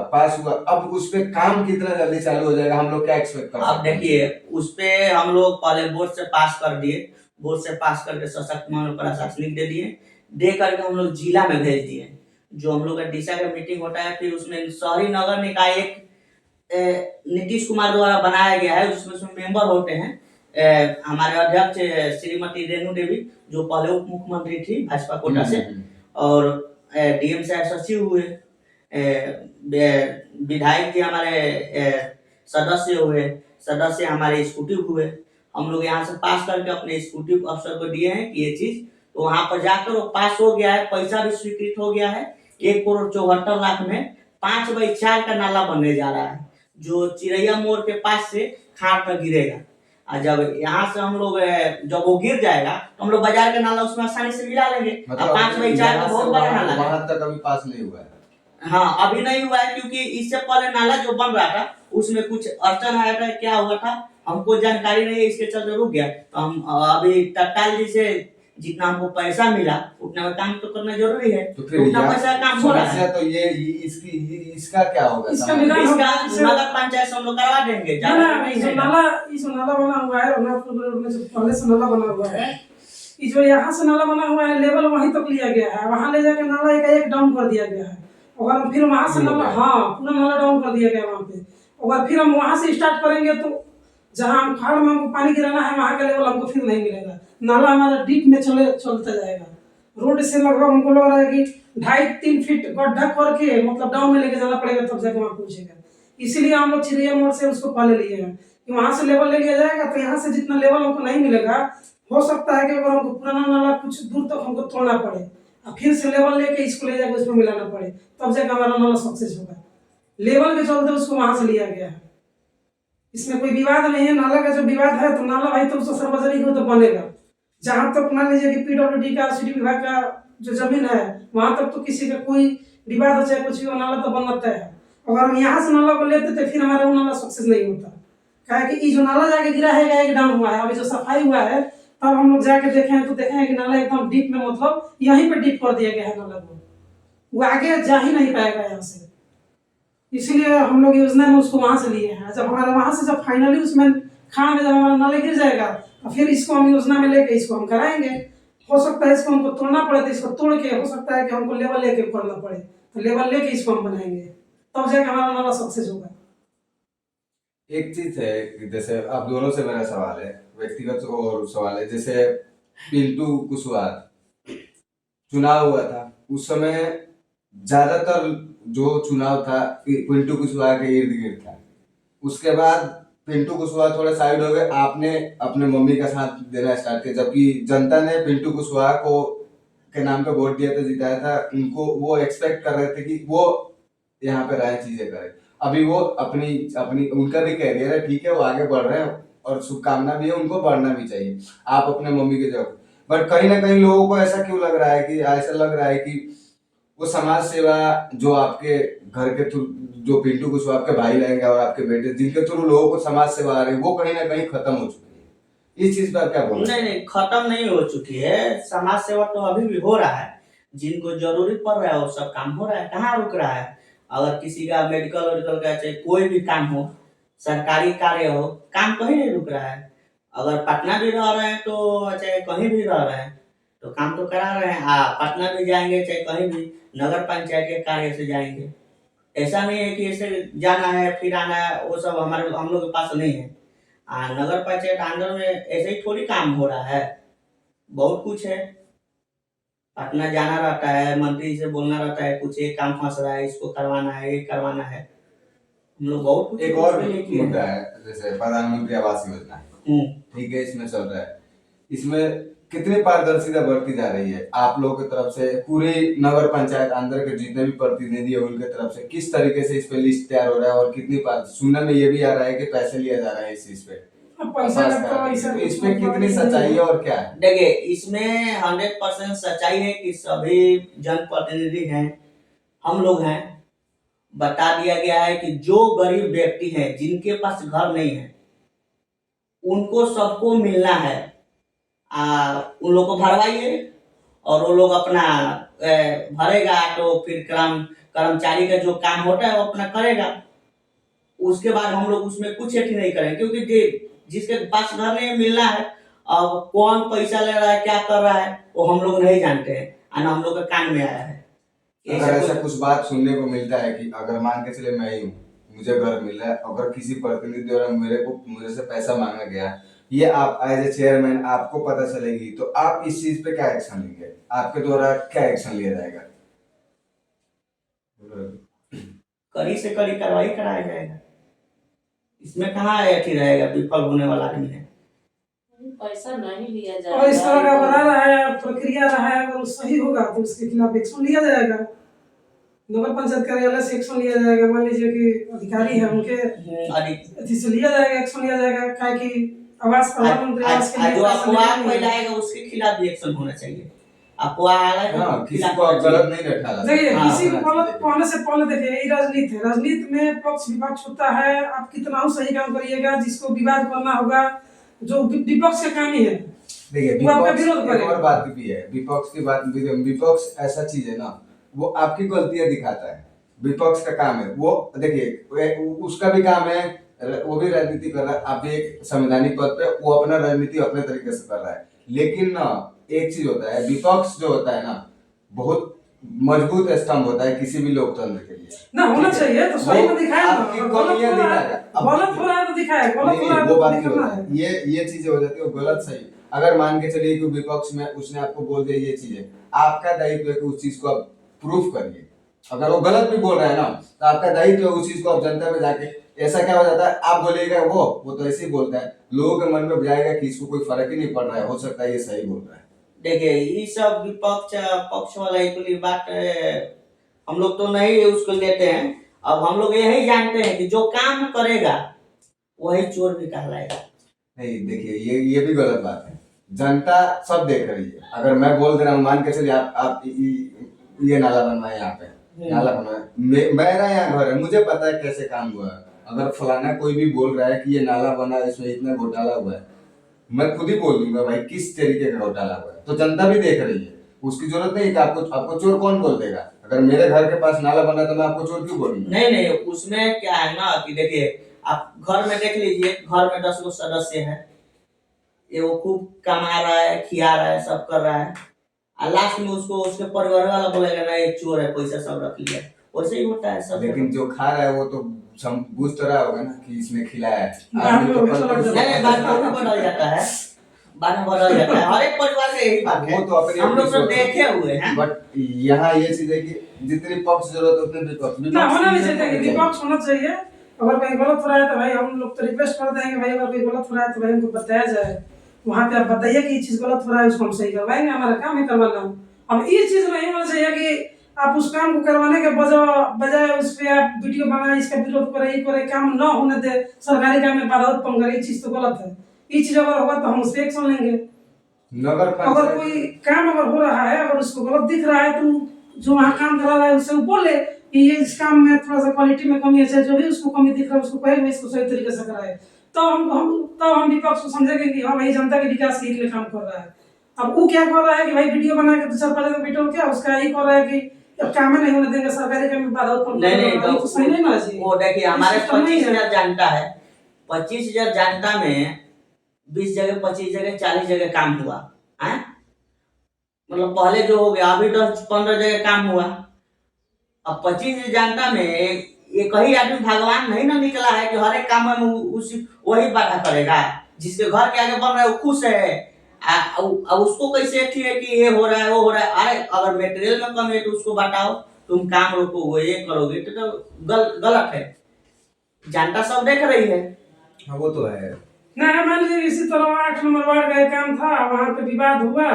अब उस पे काम कितना जल्दी चालू हो जाएगा, हम लोग क्या एक्सपेक्ट कर अब सकते हैं? देखिए उस पे हम लोग पहले बोर्ड से पास कर दिए, बोर्ड से पास करके सशक्त मानव प्रशासनिक दे दिए, दे करके हम लोग जिला में भेज दिए। जो हम लोग का दिशा का मीटिंग होता है, फिर उसमें शहरी नगर निकाय एक नीतीश कुमार द्वारा बनाया गया है, जिसमें मेंबर होते हैं हमारे अध्यक्ष श्रीमती रेणु देवी, जो पहले उप मुख्यमंत्री थी भाजपा कोटा से, और डीएम साहब सचिव हुए, विधायक जी हमारे सदस्य हुए, सदस्य हमारे एग्जीक्यूटिव हुए। हम लोग यहाँ से पास करके अपने एग्जीक्यूटिव अफसर को दिए हैं कि ये चीज, तो वहां पर जाकर वो पास हो गया है, पैसा भी स्वीकृत हो गया है। 1,74,00,000 में 5x4 का नाला बनने जा रहा है, जो चिड़ैया मोड़ के पास से खाट में गिरेगा। और जब यहाँ से हम लोग जब वो गिर जाएगा तो हम लोग बाजार का नाला उसमें आसानी से मिला लेंगे। मतलब 5x4 का बहुत बड़ा नाला है। वहां तक अभी पास नहीं हुआ है। हाँ, अभी नहीं हुआ है, क्योंकि इससे पहले नाला जो बन रहा था उसमें कुछ अड़चन आया था, क्या हुआ था हमको जानकारी नहीं है, इसके चलते रुक गया। तो हम अभी तत्काल जैसे जितना हमको पैसा मिला उतना में काम तो करना जरूरी है, तो फिर उतना पैसा काम हो रहा है। समस्या तो ये इसका क्या होगा? इसका निदान इसका नगर पंचायत से हम लोग करवा देंगे, ना ज्यादा ना, नहीं ये जो है। नाला बना हुआ है रघुनाथपुर रोड में, जो पहले से नाला बना हुआ है, ये जो यहाँ से नाला बना हुआ है लेवल वहीं तक लिया गया है, वहां ले जाके नाला एक डाउन कर दिया गया है। और फिर वहां से नाला, हाँ पूरा नाला डाउन कर दिया गया वहां पे। और फिर हम वहां से स्टार्ट करेंगे तो जहाँ हम खाड़ में हमको पानी गिराना है वहां का लेवल हमको फिर नहीं मिलेगा, नाला हमारा डीप में चलता जाएगा। रोड से लगभग हमको लग रहा है कि 2.5-3 फीट गड्ढा करके मतलब डाउन में लेके जाना पड़ेगा, तब जाके वहां पहुंचेगा। इसीलिए हम लोग चिड़िया मोड़ से उसको पहले लिए हैं कि वहां से लेवल ले लिया जाएगा, तो यहाँ से जितना लेवल हमको नहीं मिलेगा, हो सकता है कि अगर हमको पुराना नाला कुछ दूर तक हमको तोड़ना पड़े और फिर से लेवल लेके इसको ले जाके उसमें मिलाना पड़े, तब जाकर हमारा नाला सक्सेस होगा। लेवल के चलते उसको वहां से लिया गया है, इसमें कोई विवाद नहीं है। नाला का जो विवाद है तो नाला भाई तो उसको सार्वजनिक हो तो बनेगा। जहां तक मान लीजिए कि पीडब्ल्यूडी का, सिटी विभाग का जो जमीन है वहां तक तो किसी का कोई विवाद हो चाहे कुछ भी हो, नाला तो बनता है। अगर हम यहाँ से नाला को लेते तो फिर हमारा वो नाला सक्सेस नहीं होता, क्या कि ये जो नाला जाके गिरा है एक डाउन हुआ है। अभी जो सफाई हुआ है तब हम लोग जाके देखे तो देखे कि नाला एकदम डीप में, मतलब यहीं पे डीप कर दिया गया है नाला को, वो आगे जा ही नहीं पाएगा यहाँ से। इसीलिए हम लोग योजना में उसको वहां से लिए हैं। जब हमारा वहां से जब फाइनली उसमें खान में जब हमारा नाला गिर जाएगा तो फिर इसको हम योजना में लेके इसको हम कराएंगे। हो सकता है इसको हमको तोड़ना पड़े तो इसको तोड़ के, हो सकता है कि हमको लेवल लेके करना पड़े तो लेवल लेके इसको हम बनाएंगे, तब जाके हमारा नाला सक्सेस होगा। एक चीज है कि जैसे आप दोनों से मेरा सवाल है, व्यक्तिगत और सवाल है, जैसे पिंटू कुशवाहा चुनाव हुआ था उस समय ज्यादातर जो चुनाव था पिंटू कुशवाहा के इर्द गिर्द था। उसके बाद पिंटू कुशवाहा थोड़ा साइड हो गए, आपने अपने मम्मी का साथ देना स्टार्ट किया, जबकि जनता ने पिंटू कुशवाहा को के नाम पे वोट दिया था, जिताया था उनको। वो एक्सपेक्ट कर रहे थे कि वो यहाँ पे रहे, चीजें करें। अभी वो अपनी अपनी उनका भी कैरियर है, ठीक है, वो आगे बढ़ रहे हैं और शुभकामना भी है, उनको बढ़ना भी चाहिए। आप अपने मम्मी के जगह, बट कहीं ना कहीं लोगों को ऐसा क्यों लग रहा है कि ऐसा लग रहा है कि वो समाज सेवा जो आपके घर के थ्रू, जो पिंटू कुशवाहा आपके भाई रहेंगे और आपके बेटे, जिनके थ्रू लोगों को समाज सेवा आ रही है, वो कहीं ना कहीं खत्म हो चुकी है। इस चीज पर क्या बोलना? नहीं, खत्म नहीं हो चुकी है, समाज सेवा तो अभी भी हो रहा है। जिनको जरूरी पड़ रहा है वो सब काम हो रहा है, कहाँ रुक रहा है। अगर किसी का मेडिकल वेडिकल का चाहे कोई भी काम हो, सरकारी कार्य हो, काम कहीं नहीं रुक रहा है। अगर पटना भी रह रहे हैं तो चाहे कहीं भी रह रहे हैं तो काम तो करा रहे हैं। पटना भी जाएंगे चाहे कहीं भी, नगर पंचायत के कार्य से जाएंगे। ऐसा नहीं है कि ऐसे जाना है फिर आना है, वो सब हम लोग के पास नहीं है। नगर पंचायत अंदर में ऐसे ही थोड़ी काम हो रहा है, बहुत कुछ है। पटना जाना रहता है, मंत्री से बोलना रहता है, कुछ एक काम फंस रहा है, इसको करवाना है, ये करवाना है। हम लोग बहुत कुछ एक और उसमें ये किए मुद्दा हैं। है, जैसे प्रधानमंत्री आवास योजना, ठीक है, इसमें चल रहा है, इसमें कितनी पारदर्शिता बढ़ती जा रही है आप लोगों की तरफ से, पूरी नगर पंचायत अंदर के जितने भी प्रतिनिधि है उनके तरफ से किस तरीके से इस पे लिस्ट तैयार हो रहा है, और कितनी पार सुनने में ये भी आ रहा है कि पैसे लिया जा रहा है इस चीज पे, अब पैसा पास लगता है कराने के ऐसा लिए। तो कुछ इसमें मतलब कितनी नहीं सच्चाई है है। और क्या है? देखिए इसमें 100% सच्चाई है कि सभी जनप्रतिनिधि हैं, हम लोग हैं, बता दिया गया है कि जो गरीब व्यक्ति हैं जिनके पास घर नहीं है उनको सबको मिलना है। उन लोग को भरवाइए और वो लोग अपना भरेगा, तो फिर कर्मचारी का जो काम होता है वो अपना करेगा। उसके बाद हम लोग उसमें कुछ एथी नहीं करेंगे, क्योंकि जिसके पास घर नहीं मिलना है, अब कौन पैसा ले रहा है क्या कर रहा है वो हम लोग नहीं जानते हैं, और ना हम लोग के कान में आया है। अगर ऐसा कुछ बात सुनने को मिलता है कि अगर मान के चले मैं ही हूँ, मुझे घर मिल रहा है, अगर किसी प्रतिनिधि द्वारा मुझे से पैसा मांगा गया, ये आप एज ए चेयरमैन आपको पता चलेगी, तो आप इस चीज पे क्या एक्शन लेंगे? आपके द्वारा क्या एक्शन लिया जाएगा? कड़ी से कड़ी कार्रवाई कराया जाएगा। इसमें कहाँ एथी रहेगा, विफल होने वाला नहीं है। पैसा नहीं लिया और इस तरह का जाएगा। बना रहा है, प्रक्रिया रहा है, अगर वो सही होगा तो उसके खिलाफ एक्शन लिया जाएगा। नगर पंचायत कार्यालय से एक्शन लिया जाएगा। मान लीजिए कि अधिकारी है उनके अथी से लिया जाएगा, एक्शन लिया जाएगा, क्या कि आवास प्रधानमंत्री आवास के लिए जो पैसा अफवाह नहीं है। फैलाएगा उसके खिलाफ भी एक्शन होना चाहिए। अफवाह हाँ, किसी को आप गलत नहीं बैठाला देखिए सकते। किसी को हाँ, गलत कहने से पहले देखिए ये राजनीति है, राजनीति में पक्ष विपक्ष होता है। आप कितना ही सही काम करिएगा, जिसको विवाद करना होगा, जो विपक्ष का काम ही है, देखिए वो आपका विपक्ष विरोध एक करेगा। और बात भी है, विपक्ष की बात, विपक्ष ऐसा चीज है ना, वो आपकी गलतियां दिखाता है, विपक्ष का काम है वो। देखिए उसका भी काम है, वो भी राजनीति कर रहा है, आप भी एक संवैधानिक पद पे, वो अपना राजनीति अपने तरीके से कर रहा है। लेकिन ना एक चीज होता है, विपक्ष जो होता है ना, बहुत मजबूत स्तंभ होता है किसी भी लोकतंत्र के लिए ना होना चाहिए तो सही में दिखाए ना, आपकी गलत कमियां हो रहा है, दिखाएगा। गलत हो रहा है तो दिखाए, गलत हो रहा है वो तो बात नहीं नहीं करना होता है। है, ये चीजें हो जाती है, वो गलत सही। अगर मान के चलिए कि विपक्ष में उसने आपको बोल दिया ये चीजें, आपका दायित्व है कि उस चीज को आप प्रूफ करिए। अगर वो गलत भी बोल रहा है ना, तो आपका दायित्व है उस चीज को आप जनता में जाके, ऐसा क्या हो जाता है, आप बोलिएगा वो तो ऐसे ही बोलता है, लोगों के मन में जाएगा कि इसको कोई फर्क ही नहीं पड़ रहा है, हो सकता है ये सही बोल रहा है। देखिए ये सब विपक्ष पक्ष वाला एक बात हम लोग तो नहीं उसको लेते हैं। अब हम लोग यही जानते हैं कि जो काम करेगा वही चोर भी कहलाएगा। नहीं देखिए ये भी गलत बात है, जनता सब देख रही है। अगर मैं बोल दे रहा हूँ, मान के चलिए आप ये नाला बनवाए यहाँ पे, नाला बनवाए, मेरा यहाँ घर है, मुझे पता है कैसे काम हुआ है। अगर फलाना कोई भी बोल रहा है कि ये नाला बना, इसमें इतना घोटाला हुआ है, मैं खुद ही बोल दूंगा भाई किस तरीके का घोटाला हुआ है, तो जनता भी देख रही है। उसकी जरूरत नहीं कि आपको चोर कौन बोल देगा। अगर मेरे घर के पास नाला बना तो मैं आपको चोर क्यों बोलूंगा? नहीं उसमें क्या है ना कि देखिए आप घर में देख लीजिए, घर में 10 लोग सदस्य है, ये वो खूब कमा रहा है, खिया रहा है, सब कर रहा है, और लास्ट में उसको उसके परिवार वाला बोलेगा ना ये चोर है, पैसा सब रख लिया। वैसे ही होता है सब। लेकिन जो खा रहा है वो तो बुझ तो रहा होगा ना कि इसने खिलाया है। बाद में वो भी नहीं बाद में वो बदल जाता है, बाद में बदल जाता है। हर एक परिवार का यही बात है, वो तो अपने हम लोग तो देखे हुए हैं। बट यहाँ ये चीज है कि जितनी पक्ष जरूरत उतने विपक्ष ना होना नहीं चाहिए, विपक्ष होना चाहिए। अगर कहीं गलत हो रहा है तो भाई हम लोग तो रिक्वेस्ट करते हैं कि भाई अगर कोई गलत हो रहा है तो भाई हमको बताया जाए, वहाँ पे आप बताइए कि ये चीज गलत हो रहा है, उसको हम सही करवाएंगे, हमारा काम है करवाना। अब ये चीज नहीं होना चाहिए कि आप उस काम को करवाने के बजाय उस पर आप वीडियो बनाए, इसका विरोध करे, ये करे, काम न होने दे, सरकारी काम में बाधा उत्पन्न करे, ये चीज तो गलत है। ये चीज अगर होगा तो हम उस पर एक्शन लेंगे। नगर अगर कोई काम अगर हो रहा है, अगर उसको गलत दिख रहा है तो जो वहाँ काम करा रहा है उससे बोले कि ये इस काम में थोड़ा सा क्वालिटी में कमी है, जो भी उसको कमी दिख रहा है उसको कहे इसको सही तरीके से कराए, तो हम विपक्ष को समझेंगे कि हाँ भाई जनता के विकास के लिए काम कर रहा है। अब वो क्या कर रहा है कि भाई वीडियो बना के 2-4 वीडियो क्या उसका यही कर रहा है कि काम नहीं होने देंगे, सरकारी काम में बाधा उत्पन्न कर रहा है, तो सही नहीं ना जी। वो देखिए हमारे 25,000 जनता है, 25,000 जनता में 20 जगह 25 जगह 40 जगह काम हुआ है, मतलब पहले जो हो गया अभी 10-15 जगह काम हुआ। अब 25 जनता में एक ही आदमी भगवान नहीं ना निकला है कि हर एक काम में उसी वही बाधा करेगा। जिसके घर के आगे बन रहा है वो खुश है, अब उसको कैसे ठीक है कि ये हो रहा है वो हो रहा है। अरे अगर मटेरियल में कमी है तो उसको बताओ, तुम काम रोको वो ये करोगे तो गलत है। जनता सब देख रही है। हाँ वो तो है। नहीं, मान लीजिए इसी तरह 8 नंबर वार्ड का एक काम था, वहाँ पे विवाद हुआ,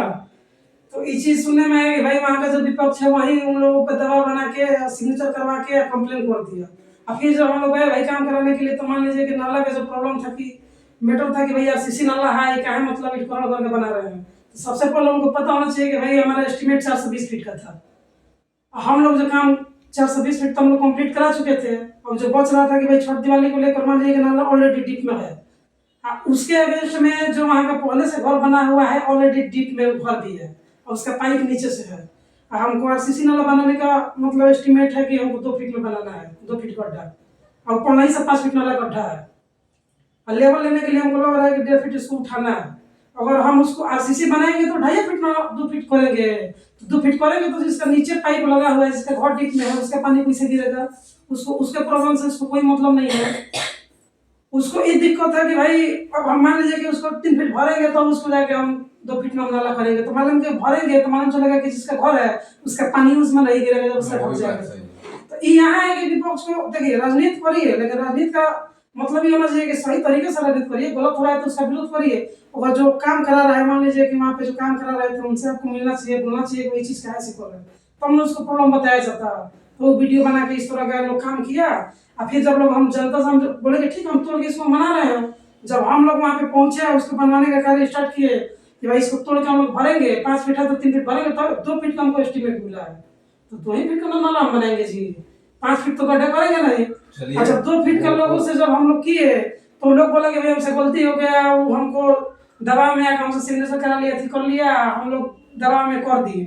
तो ये चीज सुनने में आया कि भाई वहाँ का जो विपक्ष है वही उन लोगों पर दबाव बना के सिग्नेचर करवा के कंप्लेन कर दिया। अब फिर जब हम लोग गए भाई काम कराने के लिए, तो मान लीजिए कि नाला का जो प्रॉब्लम था कि मैटर था कि भैया सीसी नाला है, क्या है मतलब इट करोड़ करके बना रहे हैं। तो सबसे पहले हमको पता होना चाहिए कि भाई हमारा एस्टिमेट 420 फीट का था। हम लोग जो काम 420 फीट तो हम लोग कंप्लीट करा चुके थे। अब जो बच रहा था कि भाई छठ दिवाली को लेकर मान लीजिए कि नाला ऑलरेडी डीप में है, उसके अगेंस्ट में जो वहाँ का पहले से घर बना हुआ है ऑलरेडी डीप में घर भी है, और उसका पाइप नीचे से है। हमको आरसीसी नाला बनाने का मतलब एस्टिमेट है कि हमको 2 फीट में बनाना है, 2 फीट गड्ढा, और पौना ही से 5 फीट नाला गड्ढा है। लेवल लेने के लिए हमको लग रहा है कि 1.5 फीट इसको उठाना है। अगर हम उसको आरसीसी बनाएंगे तो 2.5 फीट ना 2 फीट करेंगे, तो 2 फीट करेंगे तो जिसका नीचे पाइप लगा हुआ है, जिसका घर डीप में है, उसका पानी कैसे गिरेगा? उसको उसके प्रॉब्लम से उसको कोई मतलब नहीं है। उसको ये दिक्कत है कि भाई अब हम मान लीजिए कि उसको 3 फीट भरेंगे तो उसको जाके हम 2 फीट में नाला करेंगे, तो मालूम कि भरेंगे तो मालूम चलेगा कि जिसका घर है उसका पानी उसमें नहीं गिरेगा, जब उसका ढक जाएगा। तो ये यहाँ है कि विपक्ष को देखिए राजनीति करिए, लेकिन राजनीति का मतलब ये होना चाहिए कि सही तरीके से राजनीति करिए, गलत हो रहा है तो उसका विरोध करिए। और जो काम करा रहा है, मान लीजिए कि वहाँ पे जो काम करा रहे थे उनसे आपको मिलना चाहिए, बोलना चाहिए कि ये चीज़ कैसे कर रहे हैं, तो हमने उसको प्रॉब्लम बताया जाता। तो वीडियो बना के इस तरह का लोग काम किया, और फिर जब लोग हम जनता से हम बोले कि ठीक हम तोड़ के इसको बना रहे हैं, जब हम लोग वहाँ पे पहुंचे उसको बनवाने का कार्य स्टार्ट किए कि भाई इसको तोड़ के हम लोग भरेंगे, 5 फीट है तो 3 फीट भरेंगे, तो 2 फीट का हमको एस्टिमेट मिला है, तो 2 ही फीट का नाला हम बनाएंगे जी, 5 फीट तो गड्ढा करेंगे नहीं। अच्छा 2 फीट का लोगों से जब हम लोग किए तो लोग बोला कि भाई हमसे गलती हो गया, वो हमको दबाव में आकर हमसे सिग्नेचर करा लिया, थी कर लिया, हम लोग दबाव में कर दिए।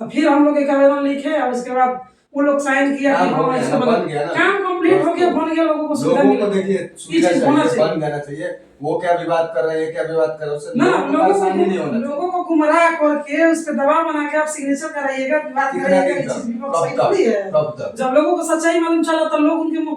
तो फिर हम लोग एक आवेदन लिखे और उसके बाद वो लोग साइन किया कि हाँ इसका बन गया ना, काम कंप्लीट हो गया, बन गया, लोगों को सुविधा लोगों को मिली। देखिए सुविधा चाहिए, बन जाना चाहिए। वो क्या विवाद कर रहे हैं, क्या विवाद कर रहे हैं, उससे ना लोगों को परेशानी नहीं होना चाहिए। लोगों को गुमराह करके उस पर दबाव बना के आप सिग्नेचर कराइएगा, विवाद कितना कराइएगा, दिन ये तक? चीज विपक्ष कब सही थोड़ी है। तक? जब लोगों को सच्चाई मालूम चला तो लोग उनके मुंह